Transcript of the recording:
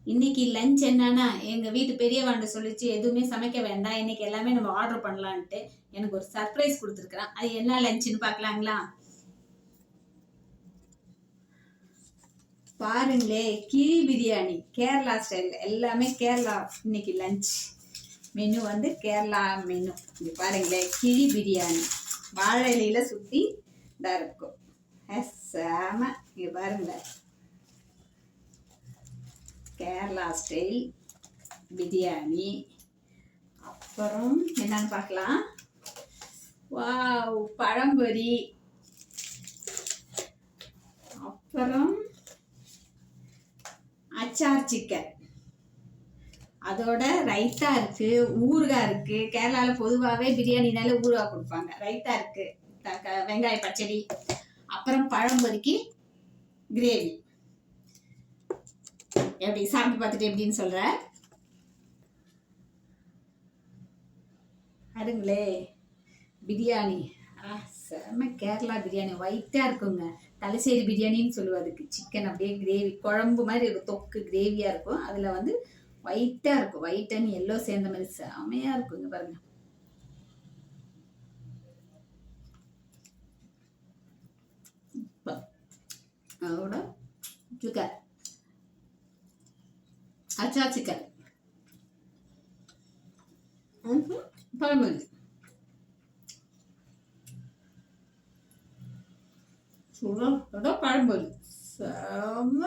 இன்னைக்கு லஞ்ச் என்னன்னா, எங்க வீட்டு பெரியவாண்ட சொல்லிச்சு எதுவுமே சமைக்க வேண்டாம், இன்னைக்கு எல்லாமே நம்ம ஆர்டர் பண்ணலான்ட்டு எனக்கு ஒரு சர்ப்ரைஸ் கொடுத்துருக்குறான். அது என்ன லஞ்சுன்னு பார்க்கலாங்களா? பாருங்களே, கிழி பிரியாணி கேரளா ஸ்டைல், எல்லாமே கேரளா. இன்னைக்கு லஞ்ச் மெனு வந்து கேரளா மெனு. இது பாருங்களே, கிழி பிரியாணி வாழை இலையில சுற்றி தான் இருக்கும். செம. இங்க பாருங்களேன், கேரளா ஸ்டைல் பிரியாணி. அப்புறம் என்னன்னு பார்க்கலாம். வாவ், பழம்பொரி. அப்புறம் அச்சார் சிக்கன், அதோட ரைத்தா இருக்கு, ஊறுகாய் இருக்கு. கேரளாவில் பொதுவாகவே பிரியாணினால ஊறுகாய் கொடுப்பாங்க. ரைத்தா இருக்கு, வெங்காய பச்சடி. அப்புறம் பழம்பொரிக்கு கிரேவி. எப்படி சாப்பிட்டு பார்த்துட்டு எப்படின்னு சொல்ற. அதுங்களே பிரியாணி செம்ம. கேரளா பிரியாணி ஒயிட்டா இருக்குங்க. தலசேரி பிரியாணின்னு சொல்லுவோம் அதுக்கு. சிக்கன் அப்படியே கிரேவி குழம்பு மாதிரி இருக்கும், தொக்கு கிரேவியா இருக்கும். அதுல வந்து ஒயிட்டா இருக்கும், ஒயிட் அண்ட் எல்லோ சேர்ந்த மாதிரி செமையா இருக்குங்க. பாருங்க, அதோட சிக்கன், அச்சா சிக்கன், பழம்பொரி, சுட பழம்பொரி செம்ம.